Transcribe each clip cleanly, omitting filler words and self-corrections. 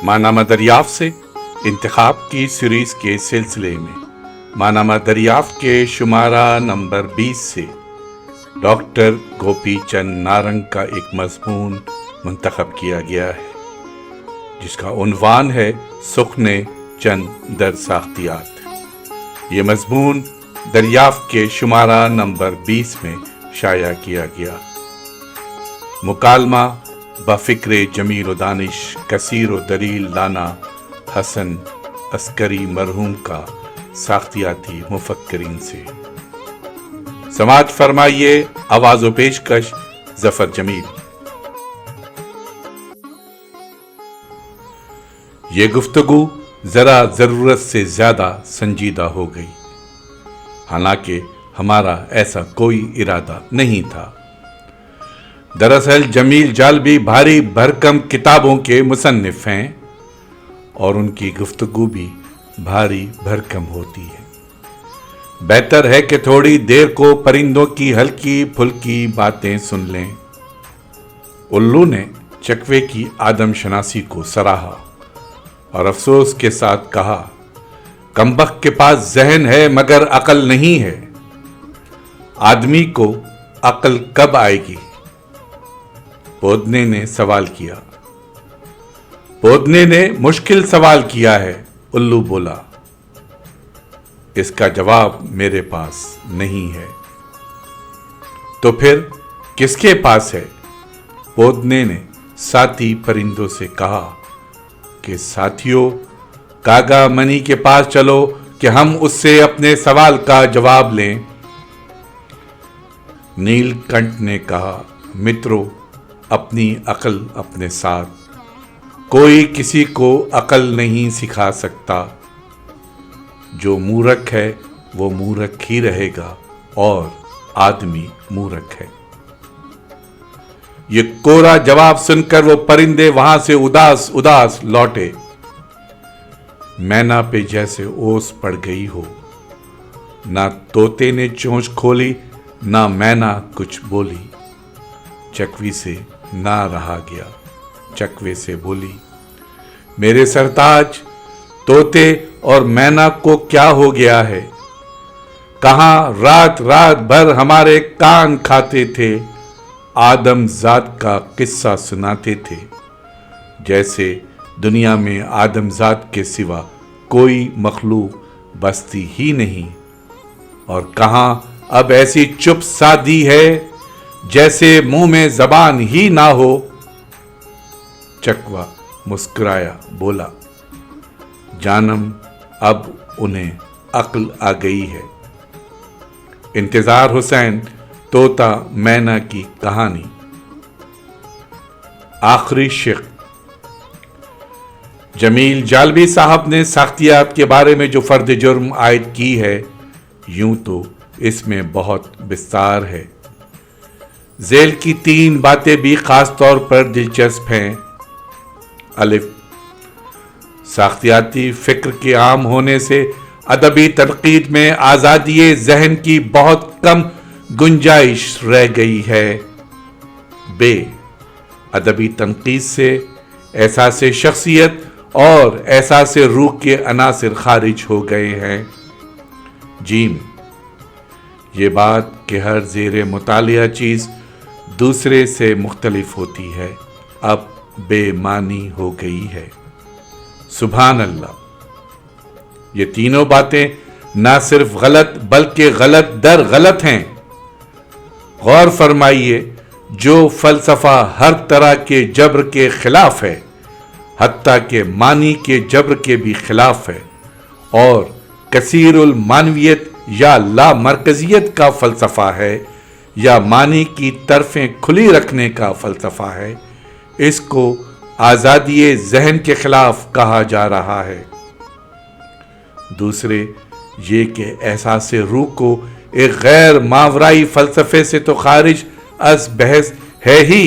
ماہنامہ دریافت سے انتخاب کی سیریز کے سلسلے میں ماہنامہ دریافت کے شمارہ نمبر 20 سے ڈاکٹر گوپی چند نارنگ کا ایک مضمون منتخب کیا گیا ہے جس کا عنوان ہے سخن چند در ساختیات۔ یہ مضمون دریافت کے شمارہ نمبر 20 میں شائع کیا گیا۔ مکالمہ بفکر جمیل و دانش کثیر و دلیل لانا حسن عسکری مرحوم کا ساختیاتی مفکرین سے۔ سماعت فرمائیے، آواز و پیشکش ظفر جمیل۔ یہ گفتگو ذرا ضرورت سے زیادہ سنجیدہ ہو گئی، حالانکہ ہمارا ایسا کوئی ارادہ نہیں تھا۔ دراصل جمیل جالبی بھاری بھرکم کتابوں کے مصنف ہیں اور ان کی گفتگو بھی بھاری بھرکم ہوتی ہے۔ بہتر ہے کہ تھوڑی دیر کو پرندوں کی ہلکی پھلکی باتیں سن لیں۔ الو نے چکوے کی آدم شناسی کو سراہا اور افسوس کے ساتھ کہا، کمبخت کے پاس ذہن ہے مگر عقل نہیں ہے۔ آدمی کو عقل کب آئے گی؟ پودنے نے سوال کیا۔ پودنے نے مشکل سوال کیا ہے، الو بولا۔ اس کا جواب میرے پاس نہیں ہے۔ تو پھر کس کے پاس ہے؟ پودنے نے ساتھی پرندوں سے کہا کہ ساتھیوں، کاگا منی کے پاس چلو کہ ہم اس سے اپنے سوال کا جواب لیں۔ نیل کنٹھ نے کہا، مترو، اپنی عقل اپنے ساتھ، کوئی کسی کو عقل نہیں سکھا سکتا۔ جو مورکھ ہے وہ مورکھ ہی رہے گا اور آدمی مورکھ ہے۔ یہ کورا جواب سن کر وہ پرندے وہاں سے اداس اداس لوٹے، مینا پہ جیسے اوس پڑ گئی ہو۔ نہ طوطے نے چونچ کھولی نہ مینا کچھ بولی۔ چکوی سے نہ رہا گیا، چکوے سے بولی، میرے سرتاج، طوطے اور مینا کو کیا ہو گیا ہے؟ کہاں رات رات بھر ہمارے کان کھاتے تھے، آدم ذات کا قصہ سناتے تھے، جیسے دنیا میں آدم ذات کے سوا کوئی مخلوق بستی ہی نہیں، اور کہاں اب ایسی چپ سادی ہے جیسے منہ میں زبان ہی نہ ہو۔ چکوا مسکرایا، بولا، جانم اب انہیں عقل آ گئی ہے۔ انتظار حسین، طوطا مینا کی کہانی۔ آخری شق۔ جمیل جالبی صاحب نے ساختیات کے بارے میں جو فرد جرم عائد کی ہے، یوں تو اس میں بہت بستار ہے۔ ذیل کی 3 باتیں بھی خاص طور پر دلچسپ ہیں۔ الف، ساختیاتی فکر کے عام ہونے سے ادبی تنقید میں آزادی ذہن کی بہت کم گنجائش رہ گئی ہے۔ ب، ادبی تنقید سے احساس شخصیت اور احساس روح کے عناصر خارج ہو گئے ہیں۔ جیم، یہ بات کہ ہر زیر مطالعہ چیز دوسرے سے مختلف ہوتی ہے اب بے معنی ہو گئی ہے۔ سبحان اللہ، یہ تینوں باتیں نہ صرف غلط بلکہ غلط در غلط ہیں۔ غور فرمائیے، جو فلسفہ ہر طرح کے جبر کے خلاف ہے، حتیٰ کہ معنی کے جبر کے بھی خلاف ہے، اور کثیر المعنویت یا لامرکزیت کا فلسفہ ہے، یا معنی کی طرفیں کھلی رکھنے کا فلسفہ ہے، اس کو آزادی ذہن کے خلاف کہا جا رہا ہے۔ دوسرے یہ کہ احساس روح کو ایک غیر ماورائی فلسفے سے تو خارج از بحث ہے ہی،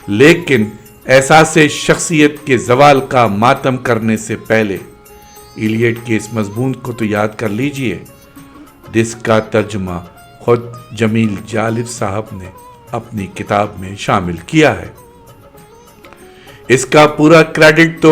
لیکن احساس شخصیت کے زوال کا ماتم کرنے سے پہلے ایلیٹ کے اس مضمون کو تو یاد کر لیجئے، جس کا ترجمہ خود جمیل جالب صاحب نے اپنی کتاب میں شامل کیا ہے۔ اس کا پورا کریڈٹ تو